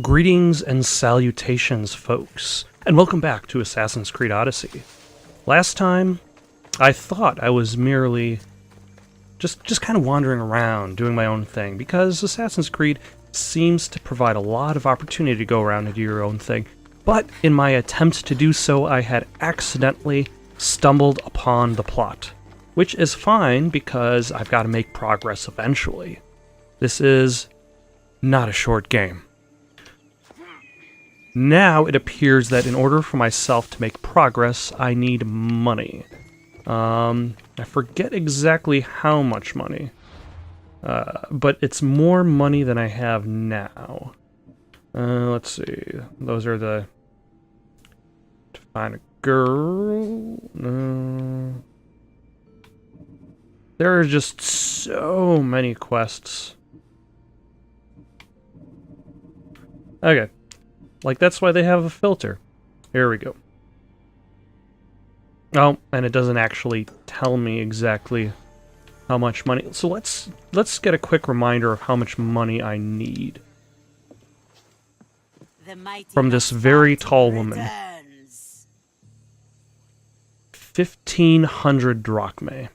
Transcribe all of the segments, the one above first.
Greetings and salutations, folks, and welcome back to Assassin's Creed Odyssey. Last time, I thought I was merely just kind of wandering around, doing my own thing, because Assassin's Creed seems to provide a lot of opportunity to go around and do your own thing, but in my attempt to do so, I had accidentally stumbled upon the plot, which is fine because I've got to make progress eventually. This is not a short game. Now it appears that in order for myself to make progress, I need money. I forget exactly how much money, but it's more money than I have now. Let's see. Those are the... To find a girl... There are just so many quests. Okay. Like, that's why they have a filter. Here we go. Oh, and it doesn't actually tell me exactly how much money. So let's get a quick reminder of how much money I need from this very tall woman. 1,500 drachmae.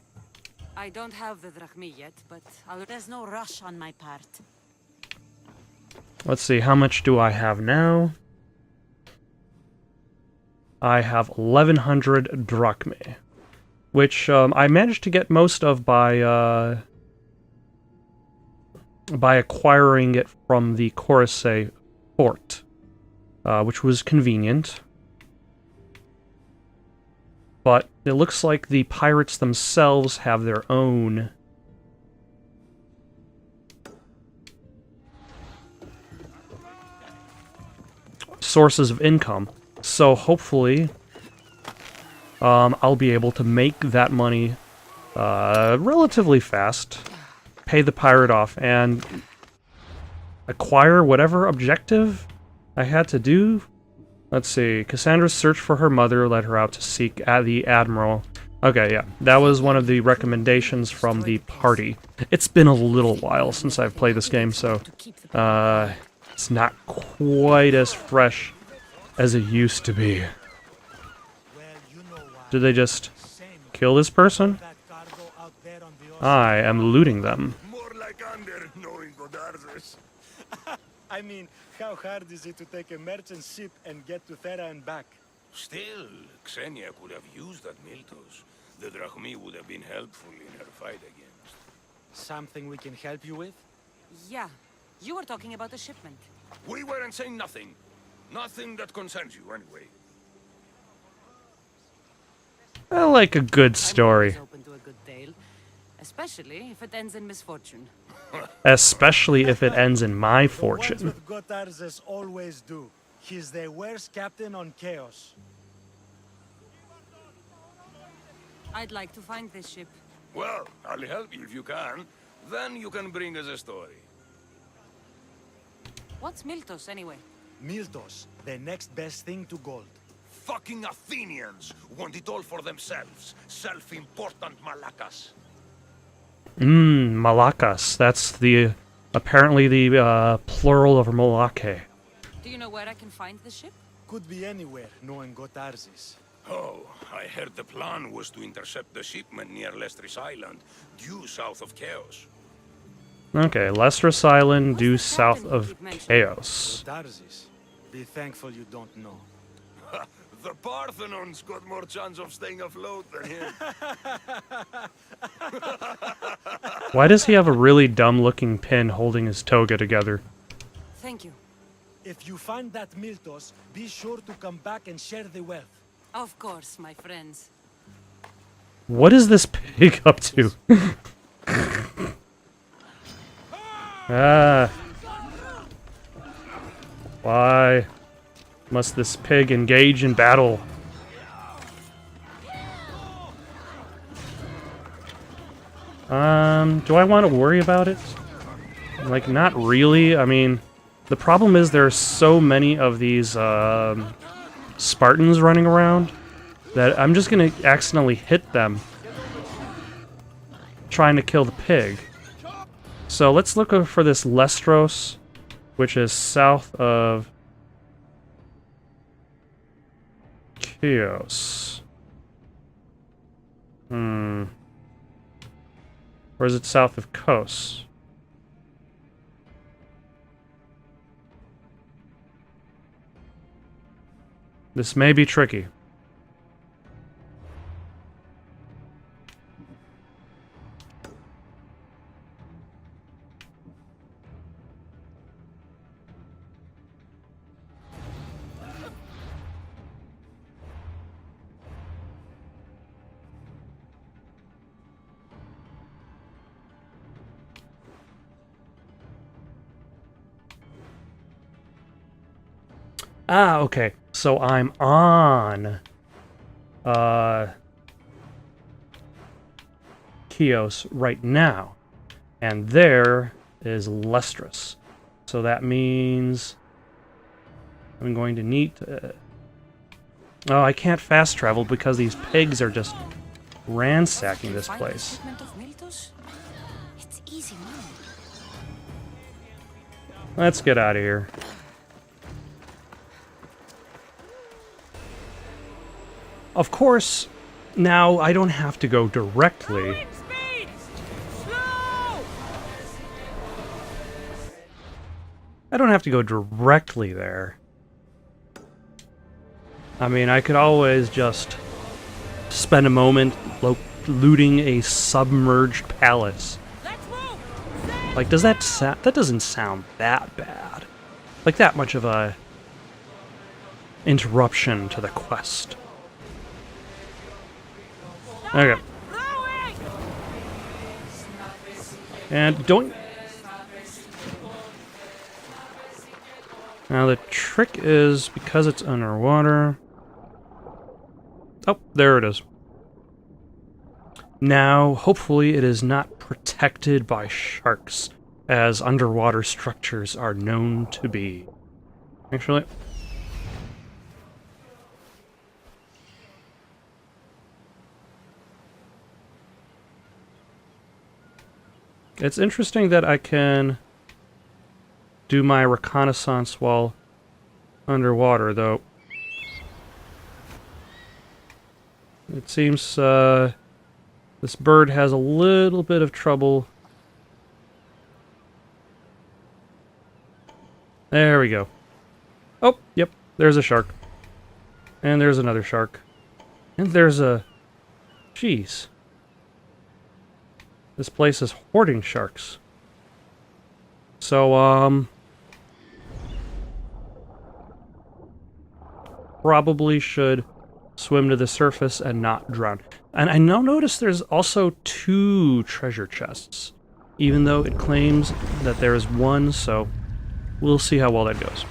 I don't have the drachmae yet, but there's no rush on my part. Let's see, how much do I have now? I have 1,100 drachmae, which I managed to get most of by acquiring it from the Corisay fort, which was convenient. But it looks like the pirates themselves have their own sources of income. So hopefully, I'll be able to make that money relatively fast, pay the pirate off, and acquire whatever objective I had to do. Let's see, Kassandra's search for her mother led her out to seek the Admiral. Okay, yeah, that was one of the recommendations from the party. It's been a little while since I've played this game, so it's not quite as fresh as it used to be. Did they just kill this person? I am looting them. More like under knowing Godardes. I mean, how hard is it to take a merchant ship and get to Thera and back? Still, Xenia could have used that Miltos. The drachmae would have been helpful in her fight against. Something we can help you with? Yeah, you were talking about a shipment. We weren't saying nothing. Nothing that concerns you, anyway. I like a good story. I'm always open to a good tale, especially if it ends in misfortune. Especially if it ends in my The fortune. ones with Godardes always do. He's the worst captain on Chaos. I'd like to find this ship. Well, I'll help you if you can. Then you can bring us a story. What's Miltos, anyway? Miltos, the next best thing to gold. Fucking Athenians want it all for themselves. Self-important Malakas. Malakas. That's the apparently the plural of Malake. Do you know where I can find the ship? Could be anywhere, knowing Godardes. Oh, I heard the plan was to intercept the shipment near Lestris Island, due south of Chaos. Okay, Lestris Island, What's due the south captain you of keep mentioning? Chaos. Godardes. Be thankful you don't know. The Parthenon's got more chance of staying afloat than him. Why does he have a really dumb-looking pin holding his toga together? Thank you. If you find that Miltos, be sure to come back and share the wealth. Of course, my friends. What is this pig up to? Ah. Why must this pig engage in battle? Do I want to worry about it? Like, not really. I mean, the problem is there are so many of these Spartans running around that I'm just gonna accidentally hit them trying to kill the pig. So let's look for this Lestros which is south of Chios. Or is it south of Kos? This may be tricky. Ah, okay. So I'm on Chios right now. And there is Lestris. So that means I'm going to need to... Oh, I can't fast travel because these pigs are just ransacking this place. It's easy money. Let's get out of here. Of course, now I don't have to go directly. I don't have to go directly there. I mean, I could always just spend a moment looting a submerged palace. Like, does that sound... That doesn't sound that bad. Like, that much of a interruption to the quest. Okay. And don't... Now the trick is, because it's underwater... Oh, there it is. Now, hopefully it is not protected by sharks, as underwater structures are known to be. Actually... It's interesting that I can do my reconnaissance while underwater, though. It seems this bird has a little bit of trouble. There we go. Oh, yep, there's a shark. And there's another shark. And there's a... Jeez. This place is hoarding sharks. So, probably should swim to the surface and not drown. And I now notice there's also 2 treasure chests, even though it claims that there is 1, so we'll see how well that goes.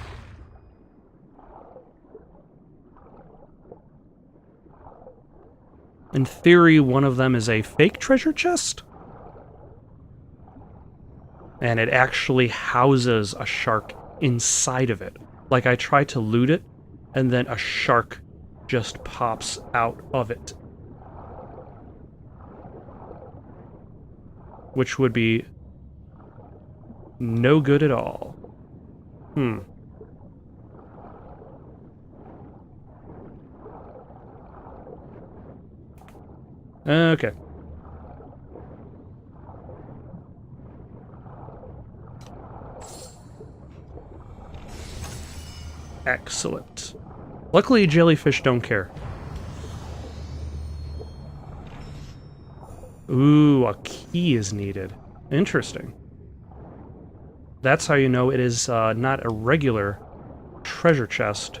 In theory, one of them is a fake treasure chest? And it actually houses a shark inside of it. Like, I try to loot it, and then a shark just pops out of it. Which would be no good at all. Okay. Excellent. Luckily, jellyfish don't care. Ooh, a key is needed. Interesting. That's how you know it is not a regular treasure chest,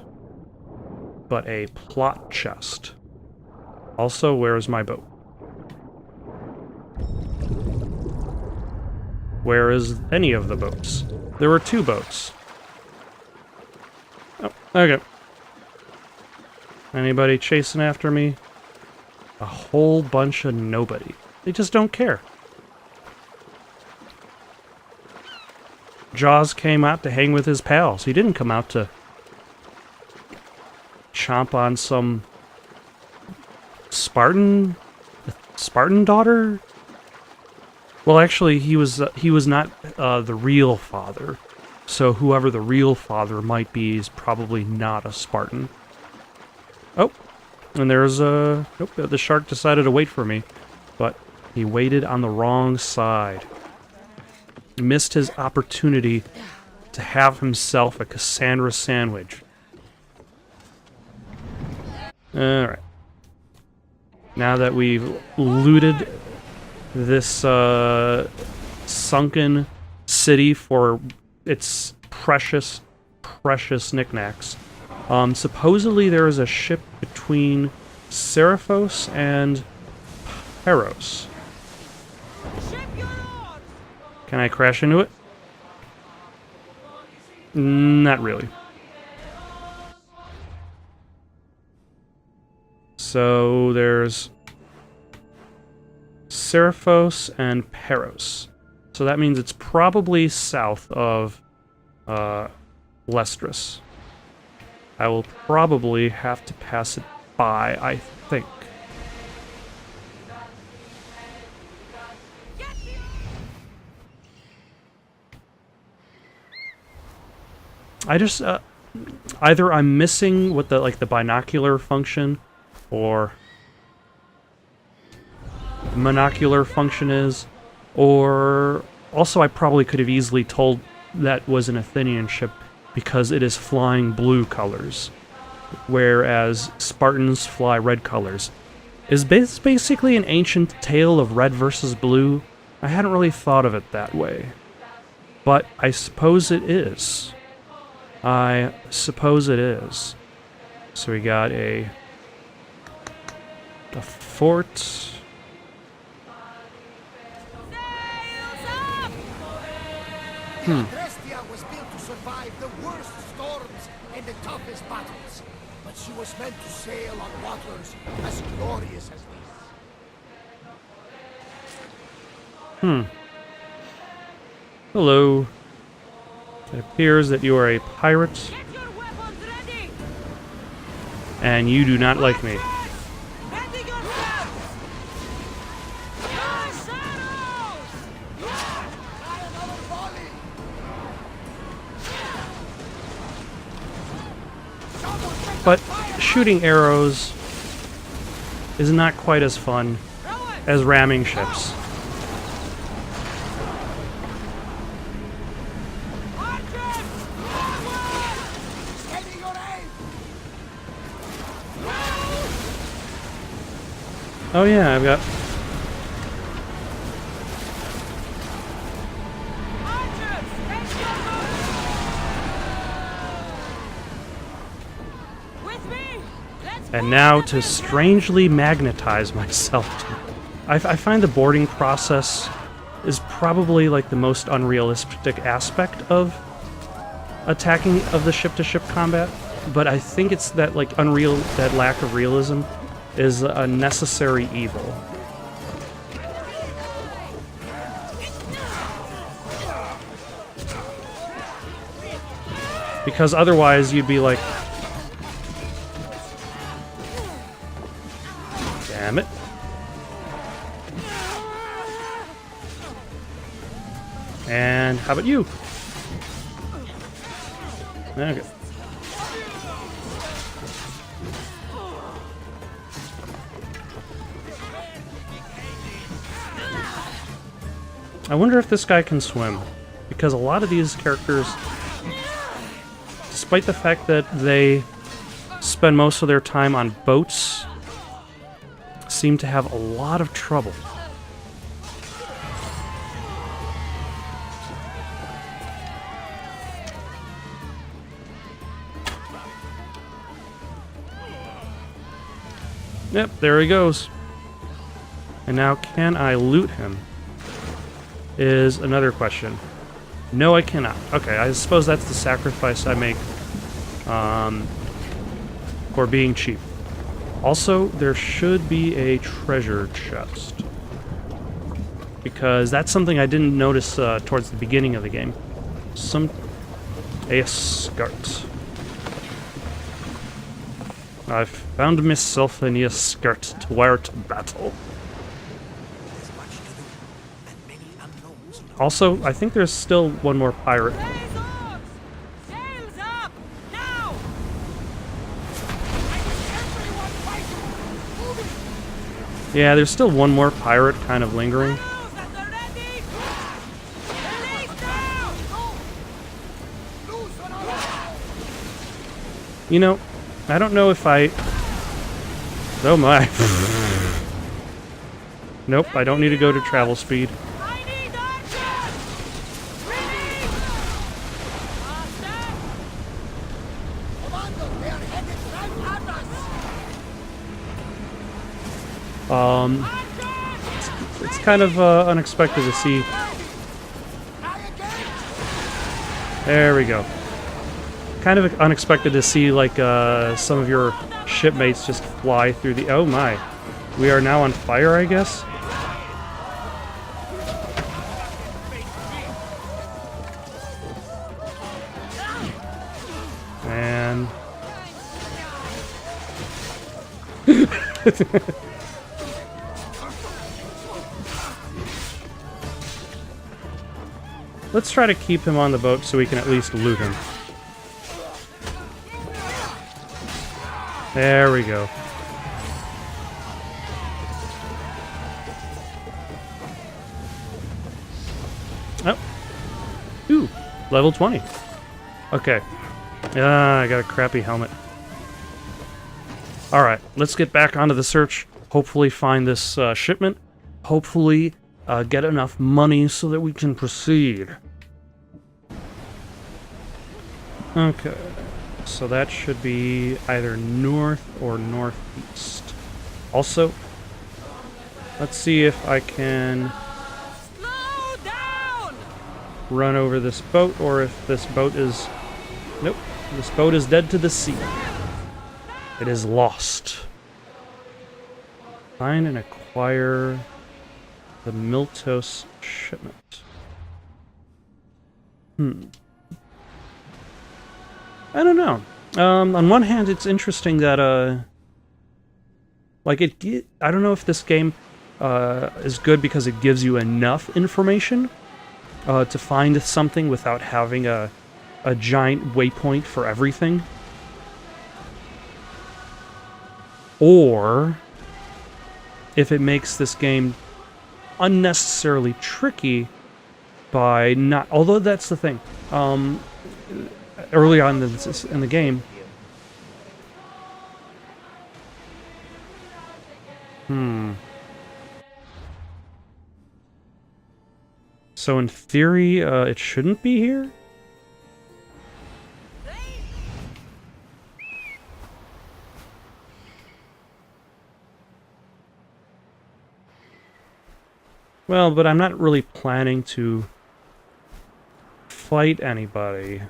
but a plot chest. Also, where is my boat? Where is any of the boats? There were 2 boats. Oh, okay. Anybody chasing after me? A whole bunch of nobody. They just don't care. Jaws came out to hang with his pals. He didn't come out to chomp on some Spartan daughter. Well, actually, he was not the real father. So whoever the real father might be is probably not a Spartan. Oh, and there's a... Nope, the shark decided to wait for me. But he waited on the wrong side. He missed his opportunity to have himself a Kassandra sandwich. Alright. Now that we've looted this sunken city for its precious, precious knickknacks, supposedly there is a ship between Seraphos and Peros. Can I crash into it? Not really. So there's Seraphos and Peros. So that means it's probably south of Lestris. I will probably have to pass it by, I think. I just either I'm missing what the the binocular function or monocular function is, or also I probably could have easily told that was an Athenian ship because it is flying blue colors, whereas Spartans fly red colors. Is this basically an ancient tale of red versus blue? I hadn't really thought of it that way, but I suppose it is. I suppose it is. So we got a fort. Drestia was built to survive the worst storms and the toughest battles, but she was meant to sail on waters as glorious as these. Hello. It appears that you are a pirate, Get your weapons ready! and you do not like me. Ready yourself! Your shadows! Try another volley! But shooting arrows is not quite as fun as ramming ships. Steady your aim! Oh yeah, I've got... With me! Let's And now to strangely magnetize myself. I find the boarding process is probably like the most unrealistic aspect of attacking of the ship-to-ship combat, but I think it's that that lack of realism is a necessary evil. Because otherwise you'd be like, damn it. And how about you? Okay. I wonder if this guy can swim, because a lot of these characters, despite the fact that they spend most of their time on boats, seem to have a lot of trouble. Yep, there he goes. And now, can I loot him? Is another question. No, I cannot. Okay, I suppose that's the sacrifice I make for being cheap. Also, there should be a treasure chest, because that's something I didn't notice towards the beginning of the game. A skirt. I've found myself in a skirt to wear to battle. There's much to do, and many unknowns. Also, I think there's still one more pirate Yeah, there's still one more pirate kind of lingering. You know, I don't know if I... Oh my. Nope, I don't need to go to travel speed. It's kind of unexpected to see. There we go. Kind of unexpected to see, like, some of your shipmates just fly through the... Oh my. We are now on fire, I guess? And... Let's try to keep him on the boat so we can at least loot him. There we go. Oh. Ooh, level 20. Okay. I got a crappy helmet. Alright, let's get back onto the search. Hopefully find this shipment. Hopefully get enough money so that we can proceed. Okay. So that should be either north or northeast. Also, let's see if I can run over this boat, or if this boat is... Nope. This boat is dead to the sea. It is lost. Find and acquire the Miltos shipment. I don't know. On one hand, it's interesting that, like, I don't know if this game is good because it gives you enough information to find something without having a giant waypoint for everything. Or if it makes this game unnecessarily tricky by not... Although that's the thing. Early on in the game... So in theory, it shouldn't be here? Well, but I'm not really planning to fight anybody,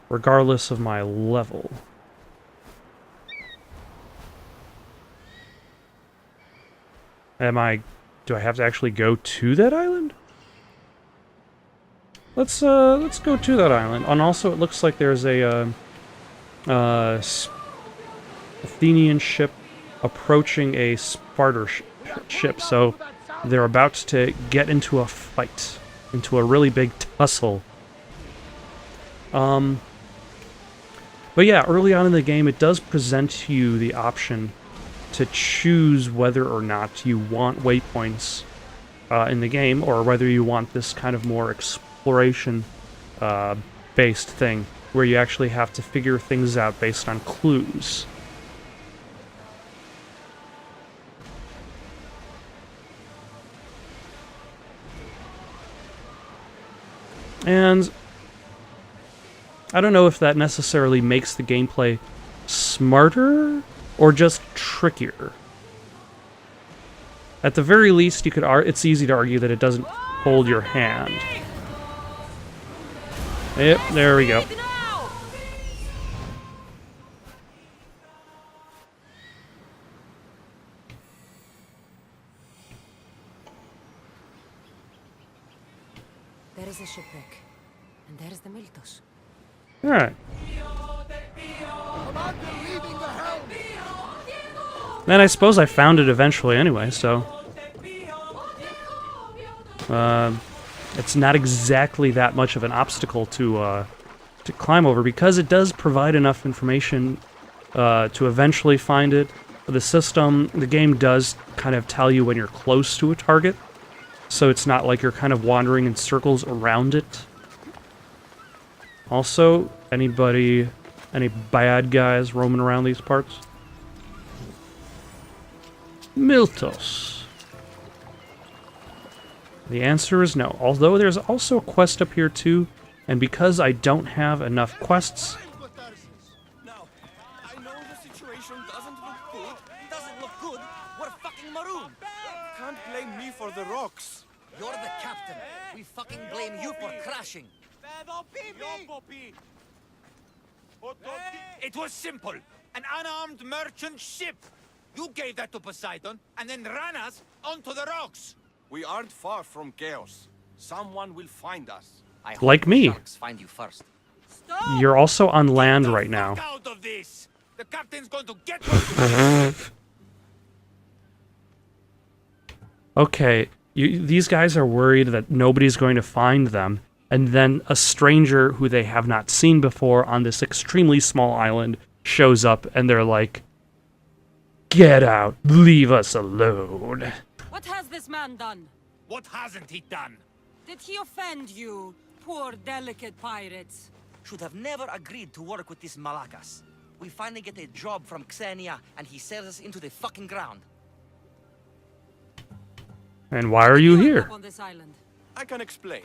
regardless of my level. Do I have to actually go to that island? Let's go to that island. And also, it looks like there's a Athenian ship approaching a Spartan ship, so they're about to get into a fight, into a really big tussle. But yeah, early on in the game, it does present to you the option to choose whether or not you want waypoints in the game, or whether you want this kind of more exploration-based thing, where you actually have to figure things out based on clues. And I don't know if that necessarily makes the gameplay smarter or just trickier. At the very least, you could it's easy to argue that it doesn't hold your hand. Yep, there we go. There is a shipwreck, and there is the Miltos. Alright. Commander leaving the helm. And I suppose I found it eventually anyway, so... it's not exactly that much of an obstacle to climb over, because it does provide enough information to eventually find it, the system, the game does kind of tell you when you're close to a target, so it's not like you're kind of wandering in circles around it. Also, any bad guys roaming around these parts? Miltos. The answer is no, although there's also a quest up here too, and because I don't have enough quests... Now, I know the situation doesn't look good. Doesn't look good? We're fucking maroon. Can't blame me for the rocks. You're the captain. We fucking blame you for crashing. It was simple. An unarmed merchant ship. You gave that to Poseidon and then ran us onto the rocks. We aren't far from chaos. Someone will find us. I hope Like the me. sharks find you first. Stop! You're also on land Get the right now. fuck out of this. The captain's going to get us. Okay, these guys are worried that nobody's going to find them, and then a stranger who they have not seen before on this extremely small island shows up, and they're like, "Get out, leave us alone." What has this man done? What hasn't he done? Did he offend you, poor delicate pirates? Should have never agreed to work with this Malakas. We finally get a job from Xenia, and he sells us into the fucking ground. And why are you end here? up on this island? I can explain.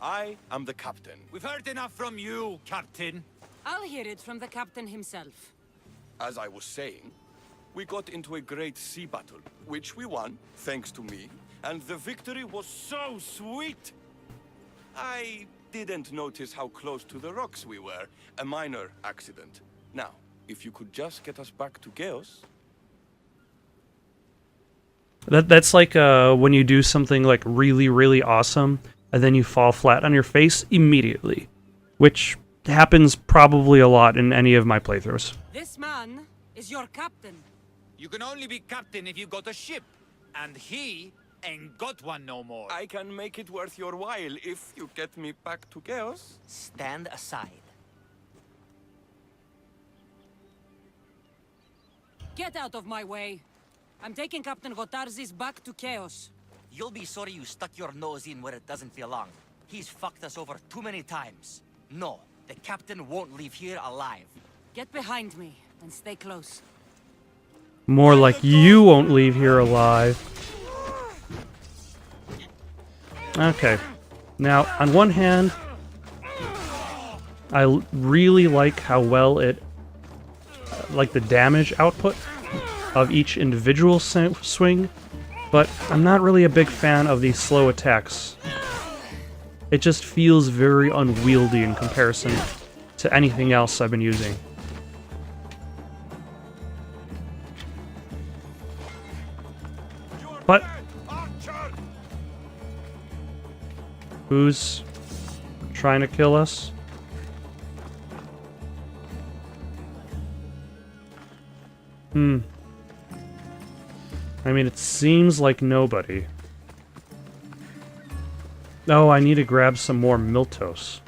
I am the captain. We've heard enough from you, Captain. I'll hear it from the captain himself. As I was saying, we got into a great sea battle, which we won, thanks to me, and the victory was so sweet. I didn't notice how close to the rocks we were. A minor accident. Now, if you could just get us back to Chaos... That's like when you do something like really, really awesome, and then you fall flat on your face immediately, which happens probably a lot in any of my playthroughs. This man is your captain. You can only be captain if you got a ship. And he ain't got one no more. I can make it worth your while if you get me back to Chaos. Stand aside. Get out of my way. I'm taking Captain Gotarzis back to Chaos. You'll be sorry you stuck your nose in where it doesn't belong. He's fucked us over too many times. No, the captain won't leave here alive. Get behind me and stay close. More like you won't leave here alive. Okay. Now, on one hand, I really like how well it... like the damage output of each individual swing, but I'm not really a big fan of these slow attacks. It just feels very unwieldy in comparison to anything else I've been using. But who's trying to kill us? I mean, it seems like nobody. Oh, I need to grab some more Miltos.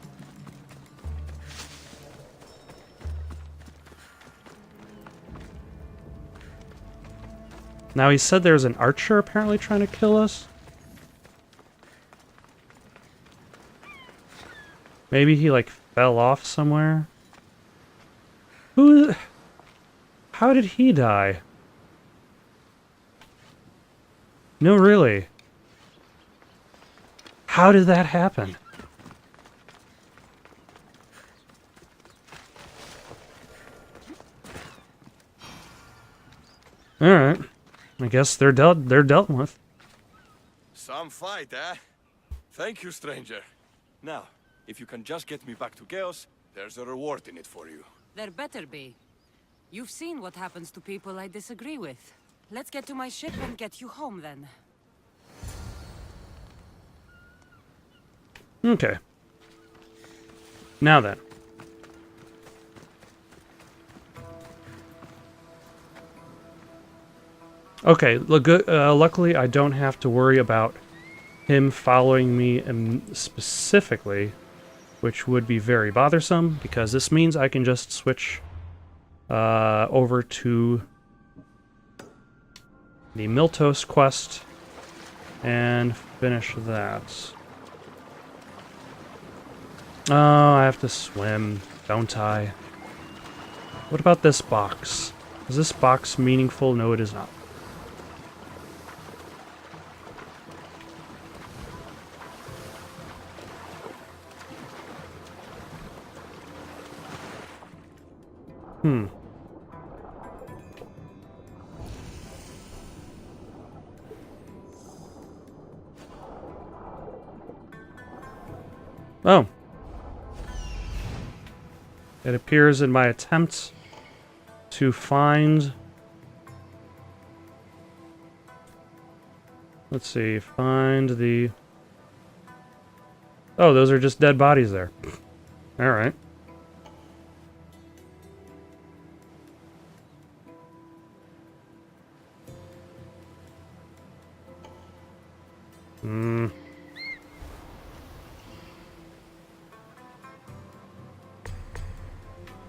Now, he said there's an archer apparently trying to kill us. Maybe he, like, fell off somewhere. Who... How did he die? No, really. How did that happen? Alright. I guess they're dealt with. Some fight, eh? Thank you, stranger. Now, if you can just get me back to Chaos, there's a reward in it for you. There better be. You've seen what happens to people I disagree with. Let's get to my ship and get you home, then. Okay. Now then. Okay, luckily I don't have to worry about him following me specifically, which would be very bothersome, because this means I can just switch over to the Miltos quest and finish that. Oh, I have to swim, don't I? What about this box? Is this box meaningful? No, it is not. Oh. It appears in my attempt to find... Let's see, find the... Oh, those are just dead bodies there. Alright.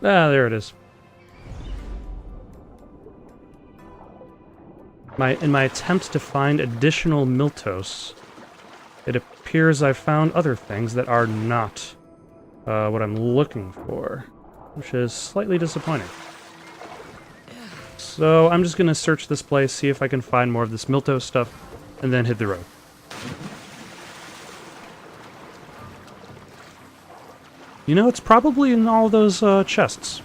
Ah, there it is. In my attempt to find additional Miltos, it appears I've found other things that are not what I'm looking for, which is slightly disappointing. So I'm just going to search this place, see if I can find more of this Miltos stuff, and then hit the road. You know, it's probably in all those chests.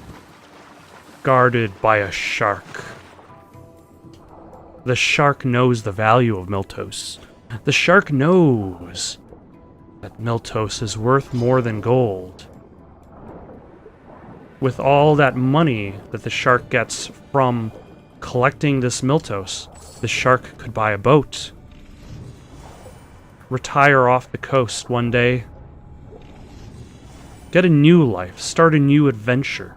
Guarded by a shark. The shark knows the value of Miltos. The shark knows that Miltos is worth more than gold. With all that money that the shark gets from collecting this Miltos, the shark could buy a boat. Retire off the coast one day. Get a new life, start a new adventure.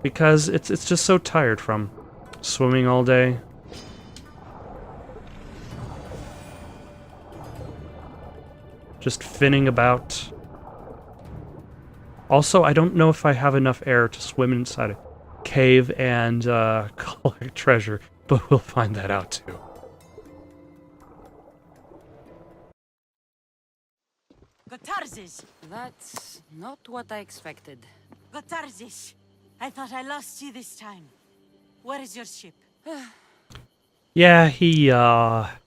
Because it's just so tired from swimming all day. Just finning about. Also, I don't know if I have enough air to swim inside a cave and collect treasure, but we'll find that out too. Gotarzes! That's not what I expected. Gotarzes! I thought I lost you this time. Where is your ship? Yeah, he, That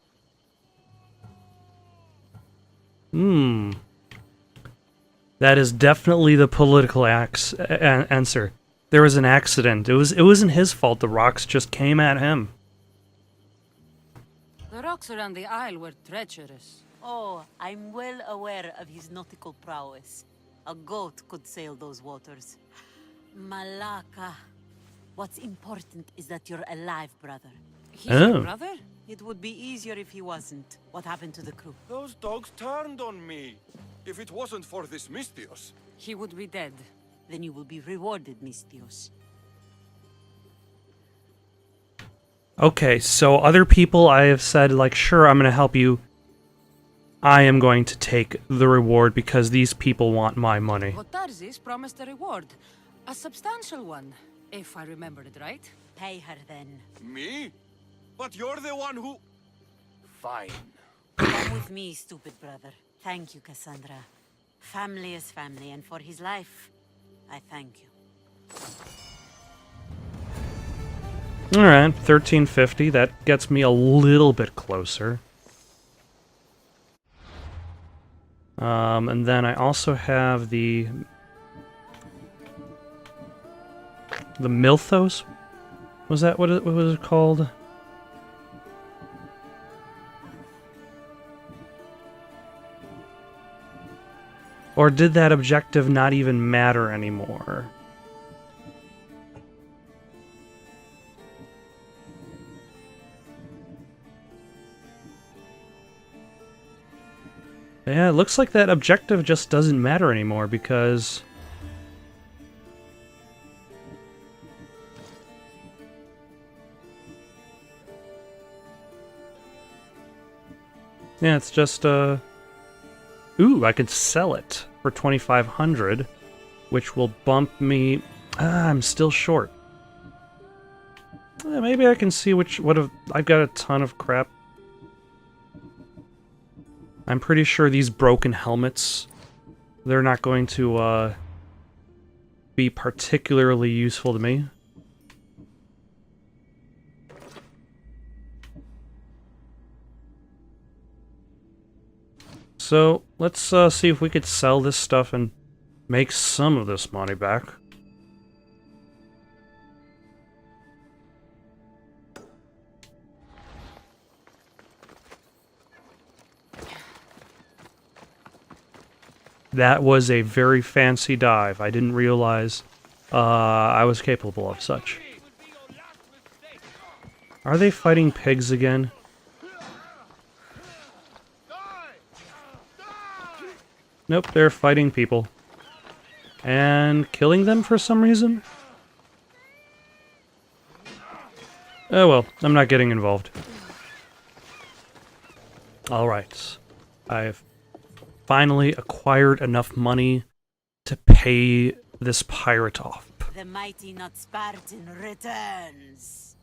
is definitely the political answer. There was an accident. It wasn't his fault. The rocks just came at him. The rocks around the isle were treacherous. Oh, I'm well aware of his nautical prowess. A goat could sail those waters. Malaka. What's important is that you're alive, brother. He's your brother? It would be easier if he wasn't. What happened to the crew? Those dogs turned on me. If it wasn't for this Mystios. He would be dead. Then you will be rewarded, Mystios. Okay, so other people I have said, like, sure, I'm going to help you. I am going to take the reward because these people want my money. Gotarzes promised a reward. A substantial one, if I remembered it right. Pay her then. Me? But you're the one who... Fine. Come with me, stupid brother. Thank you, Kassandra. Family is family, and for his life, I thank you. Alright, 1350. That gets me a little bit closer. And then I also have the Milthos? Was that what was it called? Or did that objective not even matter anymore? Yeah, it looks like that objective just doesn't matter anymore because... Yeah, it's just, Ooh, I could sell it for 2,500, which will bump me... Ah, I'm still short. Maybe I can see I've got a ton of crap. I'm pretty sure these broken helmets, they're not going to be particularly useful to me. So, let's see if we could sell this stuff and make some of this money back. That was a very fancy dive. I didn't realize I was capable of such. Are they fighting pigs again? Nope, they're fighting people. And killing them for some reason? Oh well, I'm not getting involved. Alright. I've finally acquired enough money to pay this pirate off. The mighty not Spartan returns.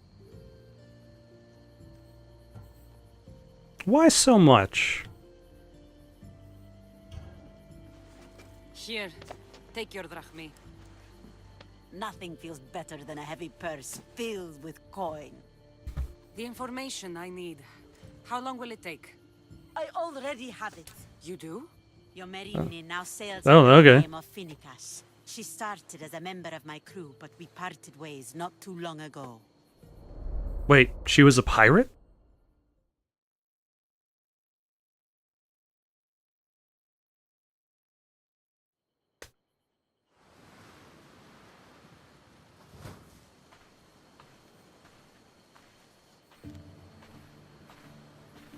Why so much? Here, take your drachmi. Nothing feels better than a heavy purse filled with coin. The information I need. How long will it take? I already have it. You do? Your Marine now sails Oh, under the okay. name of Finicas. She started as a member of my crew, but we parted ways not too long ago. Wait, she was a pirate?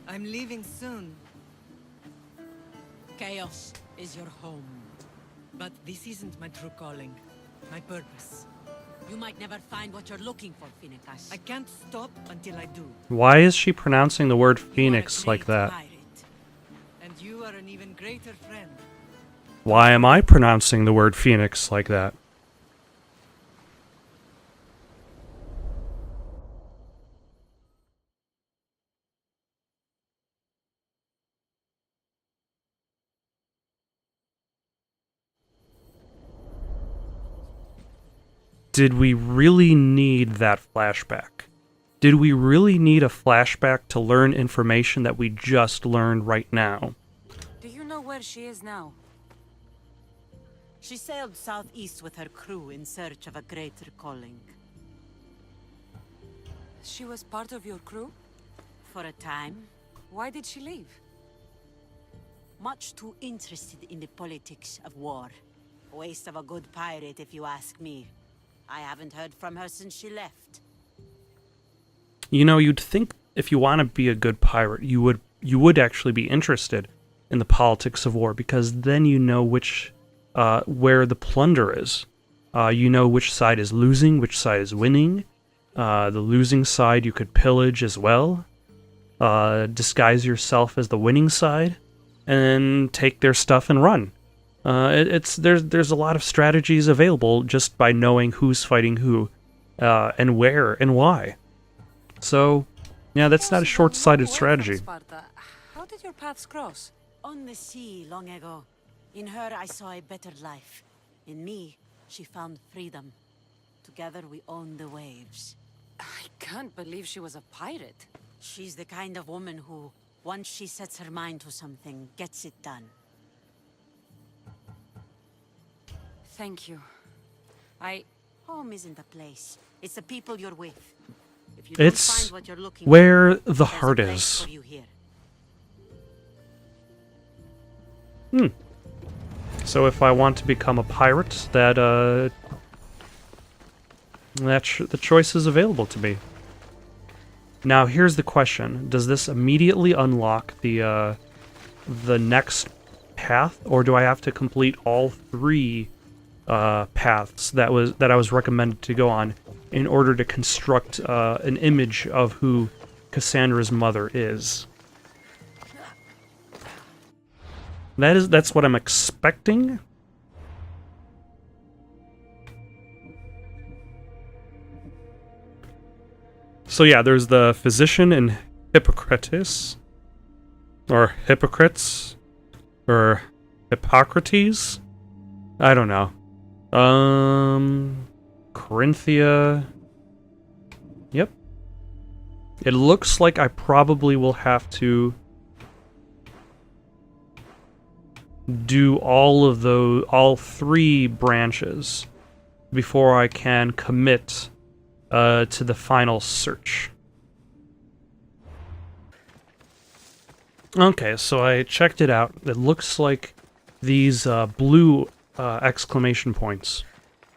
I'm leaving soon. Chaos is your home. But this isn't my true calling. My purpose. You might never find what you're looking for, Finicas. I can't stop until I do. Why is she pronouncing the word You are a phoenix like great that? pirate. And you are an even greater friend. Why am I pronouncing the word phoenix like that? Did we really need that flashback? Did we really need a flashback to learn information that we just learned right now? Do you know where she is now? She sailed southeast with her crew in search of a greater calling. She was part of your crew? For a time, Why did she leave? much too interested in the politics of war. A waste of a good pirate, if you ask me. I haven't heard from her since she left. You know, you'd think if you want to be a good pirate, you would actually be interested in the politics of war, because then you know which where the plunder is. You know which side is losing, which side is winning. The losing side you could pillage as well. Disguise yourself as the winning side, and take their stuff and run. There's a lot of strategies available just by knowing who's fighting who, and where and why. So, yeah, that's not a short-sighted strategy. Sparta. How did your paths cross? On the sea long ago. In her, I saw a better life. In me, she found freedom. Together, we own the waves. I can't believe she was a pirate. She's the kind of woman who, once she sets her mind to something, gets it done. Thank you. Home isn't a place. It's the people you're with. If you don't It's find what you're looking where for, the there's heart a place is. for you here. So if I want to become a pirate, the choice is available to me. Now here's the question: does this immediately unlock the next path, or do I have to complete all three paths that I was recommended to go on in order to construct an image of who Kassandra's mother is? That's what I'm expecting. So yeah, there's the physician and Hippocrates, or hypocrites, or Hippocrates. I don't know. Corinthia. Yep. It looks like I probably will have to do all 3 branches before I can commit to the final search. Okay, so I checked it out. It looks like these blue exclamation points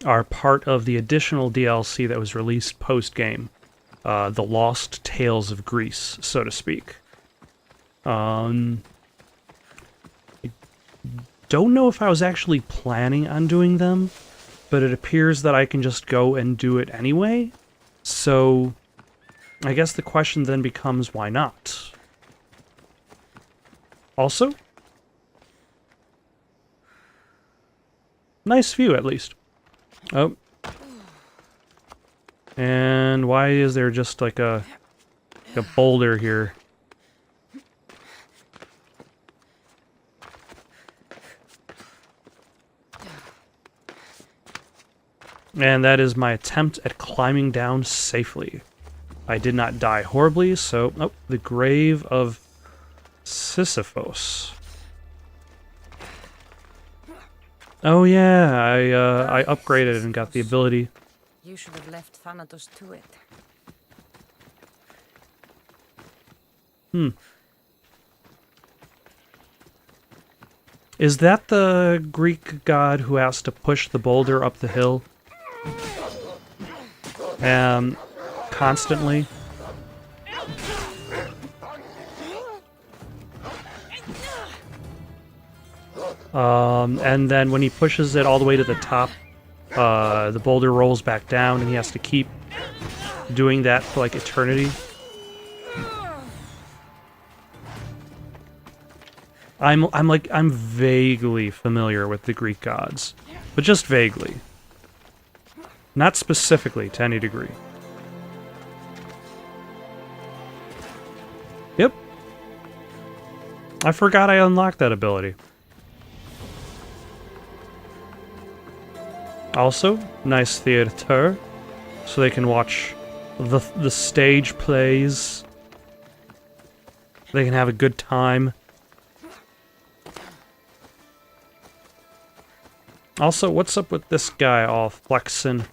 are part of the additional DLC that was released post-game. The Lost Tales of Greece, so to speak. I don't know if I was actually planning on doing them, but it appears that I can just go and do it anyway. So, I guess the question then becomes, why not? Also, nice view, at least. Oh. And why is there just like a boulder here? And that is my attempt at climbing down safely. I did not die horribly, so... Oh, the grave of Sisyphos. Oh yeah, I upgraded and got the ability. You should have left Thanatos to it. Is that the Greek god who has to push the boulder up the hill? Constantly? And then when he pushes it all the way to the top, the boulder rolls back down and he has to keep doing that for like eternity. I'm vaguely familiar with the Greek gods, but just vaguely. Not specifically to any degree. Yep. I forgot I unlocked that ability. Also, nice theater, so they can watch the stage plays. They can have a good time. Also, what's up with this guy all flexing?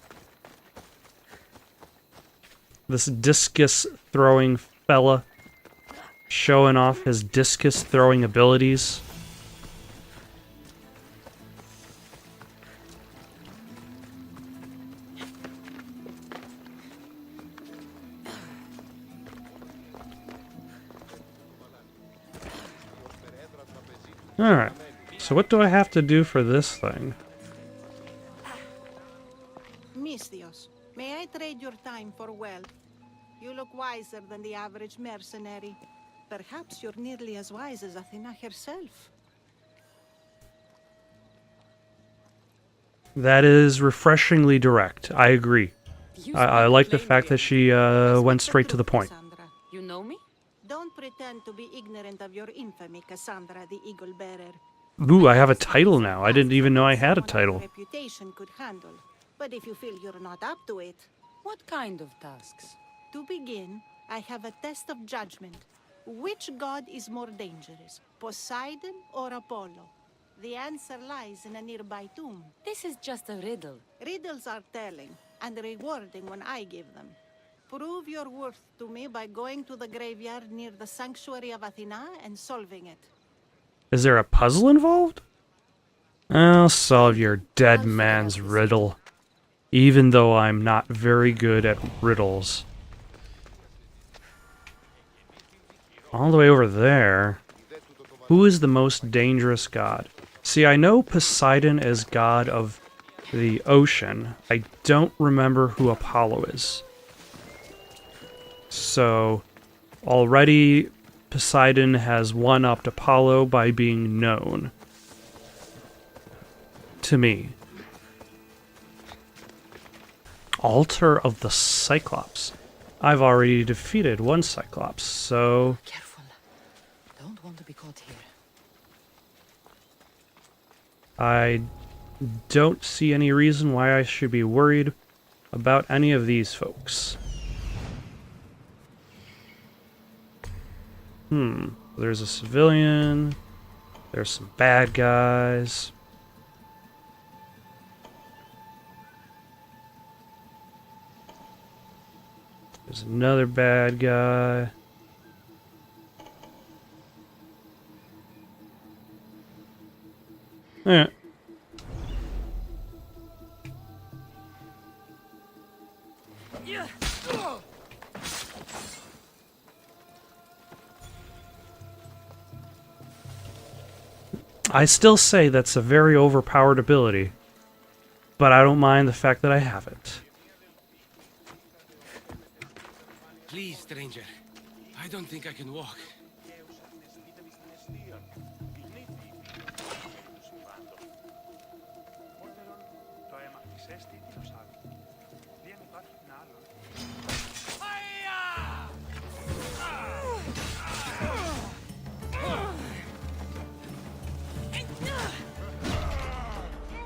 This discus throwing fella showing off his discus throwing abilities. Alright, so what do I have to do for this thing? Mistios, may I trade your time for wealth? You look wiser than the average mercenary. Perhaps you're nearly as wise as Athena herself. That is refreshingly direct. I agree. I like the fact that she went straight to the point. Kassandra, you know me? Don't pretend to be ignorant of your infamy, Kassandra the Eagle Bearer. Ooh, I have a title now. I didn't even know I had a title. Reputation could handle. But if you feel you're not up to it, What kind of tasks? to begin, I have a test of judgment. Which god is more dangerous, Poseidon or Apollo? The answer lies in a nearby tomb. This is just a riddle. Riddles are telling and rewarding when I give them. Prove your worth to me by going to the graveyard near the sanctuary of Athena and solving it. Is there a puzzle involved? I'll solve your dead man's riddle. Even though I'm not very good at riddles. All the way over there. Who is the most dangerous god? See, I know Poseidon is god of the ocean. I don't remember who Apollo is. So, already Poseidon has one-upped Apollo by being known. To me. Altar of the Cyclops. I've already defeated one Cyclops, so... Careful. Don't want to be caught here. I don't see any reason why I should be worried about any of these folks. There's a civilian. There's some bad guys. There's another bad guy. Yeah. I still say that's a very overpowered ability, but I don't mind the fact that I have it. Please, stranger. I don't think I can walk.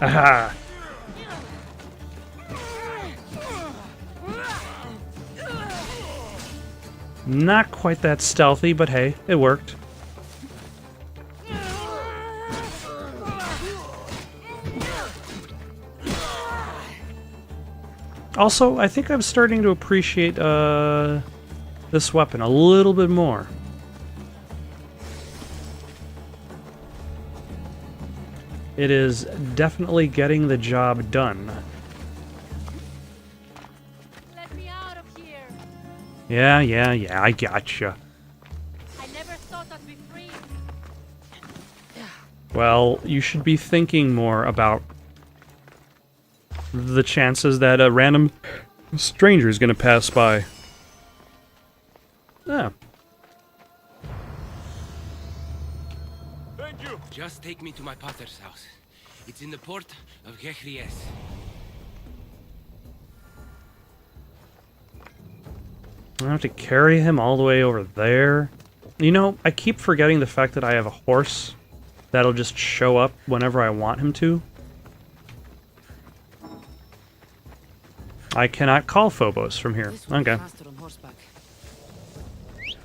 Aha! Not quite that stealthy, but hey, it worked. Also, I think I'm starting to appreciate this weapon a little bit more. It is definitely getting the job done. Let me out of here. Yeah, I gotcha. I never thought I'd be free. Well, you should be thinking more about the chances that a random stranger is going to pass by. Yeah. Just take me to my potter's house. It's in the port of Gechries. I have to carry him all the way over there. You know, I keep forgetting the fact that I have a horse that'll just show up whenever I want him to. I cannot call Phobos from here. This will be Okay. faster on horseback.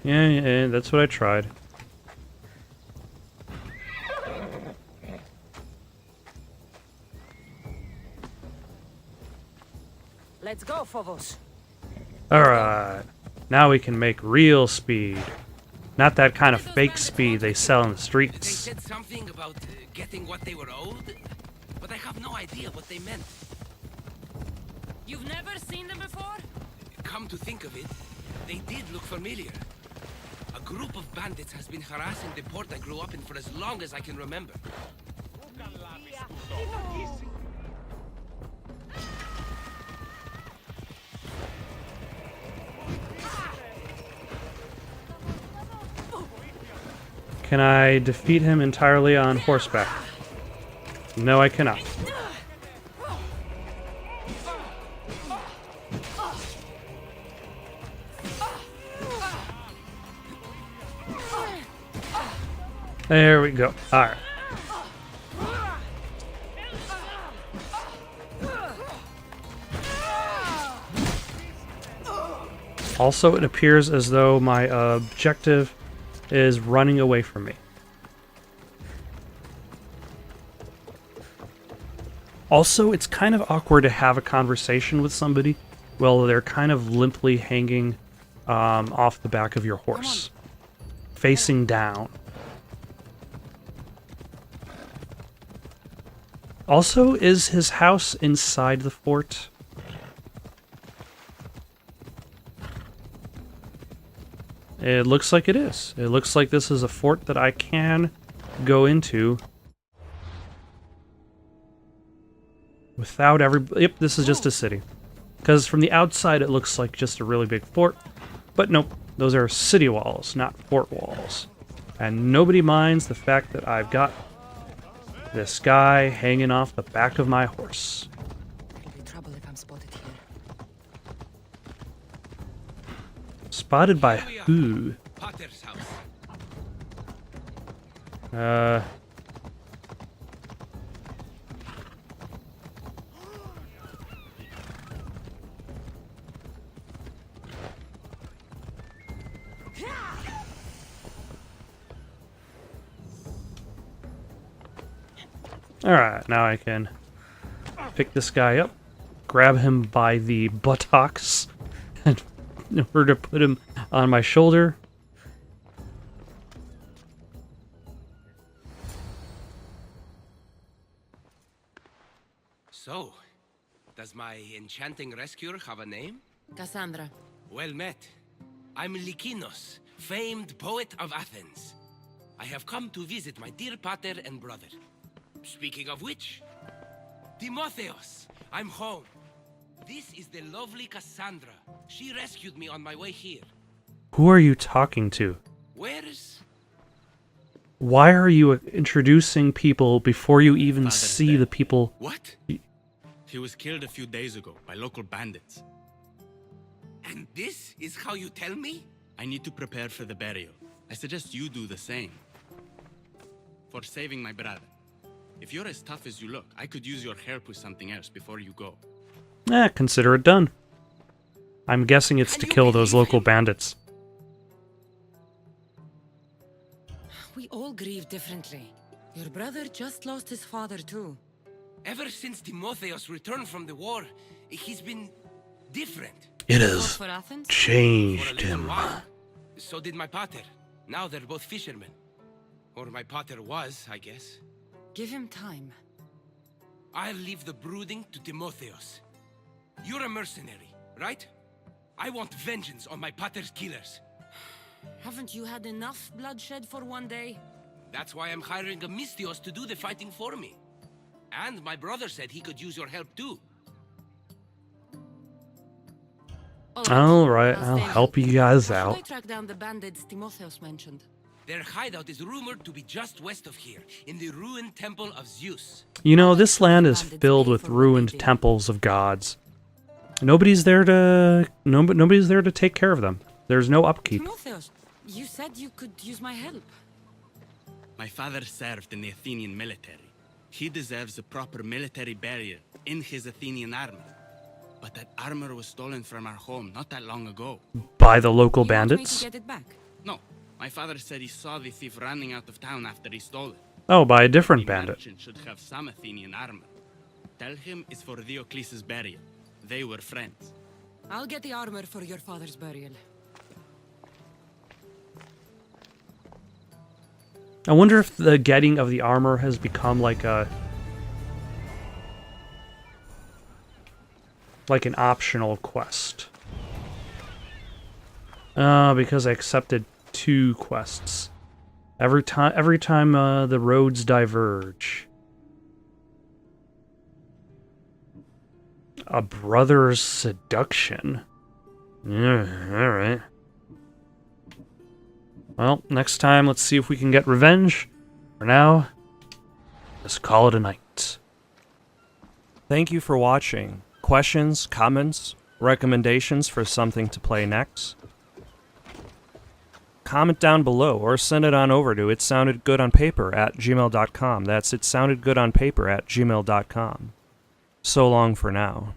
Yeah, that's what I tried. Let's go, Phobos. Alright. Now we can make real speed. Not that kind of fake speed they sell in the They streets. said something about getting what they were owed, but I have no idea what they meant. You've never seen them before? Come to think of it, they did look familiar. A group of bandits has been harassing the port I grew up in for as long as I can remember. Can I defeat him entirely on horseback? No, I cannot. There we go. Alright. Also, it appears as though my objective is running away from me. Also, it's kind of awkward to have a conversation with somebody while they're kind of limply hanging off the back of your horse, facing down. Also, is his house inside the fort? It looks like it is. It looks like this is a fort that I can go into without Yep, this is just a city. Because from the outside it looks like just a really big fort. But nope, those are city walls, not fort walls. And nobody minds the fact that I've got this guy hanging off the back of my horse. It'll be trouble if I'm spotted here. Spotted by Here we are. who? Potter's house. Alright, now I can pick this guy up, grab him by the buttocks, and in order to put him on my shoulder. So, does my enchanting rescuer have a name? Kassandra. Well met. I'm Lykinos, famed poet of Athens. I have come to visit my dear pater and brother. Speaking of which, Timotheos, I'm home. This is the lovely Kassandra. She rescued me on my way here. Who are you talking to? Where's... Why are you introducing people before you even see the people? What? He was killed a few days ago by local bandits. And this is how you tell me? I need to prepare for the burial. I suggest you do the same. For saving my brother. If you're as tough as you look, I could use your help with something else before you go. Consider it done. I'm guessing it's to kill those local bandits. We all grieve differently. Your brother just lost his father too. Ever since Timotheos returned from the war, he's been different. It Fought has for Athens? For a changed little him. while. So did my pater. Now they're both fishermen. Or my pater was, I guess. Give him time. I'll leave the brooding to Timotheos. You're a mercenary, right? I want vengeance on my pater's killers. Haven't you had enough bloodshed for one day? That's why I'm hiring a Mystios to do the fighting for me. And my brother said he could use your help too. Alright, I'll help you guys How out. should I track down the bandits Timotheos mentioned? Their hideout is rumored to be just west of here, in the ruined temple of Zeus. You know, this land is filled with ruined temples of gods. Nobody's there to nobody's there to take care of them. There's no upkeep. Timotheos, you said you could use my help. My father served in the Athenian military. He deserves a proper military burial in his Athenian armor. But that armor was stolen from our home not that long ago. By the local You want me bandits? to get it back? No, my father said he saw the thief running out of town after he stole it. Oh, by a different The bandit. merchant should have some Athenian armor. Tell him it's for Diocles' burial. They were friends. I'll get the armor for your father's burial. I wonder if the getting of the armor has become like an optional quest. Because I accepted 2 quests. Every time the roads diverge. A brother's seduction. Yeah, alright. Well, next time, let's see if we can get revenge. For now, let's call it a night. Thank you for watching. Questions, comments, recommendations for something to play next? Comment down below or send it on over to itsoundedgoodonpaper@gmail.com. That's itsoundedgoodonpaper@gmail.com. So long for now.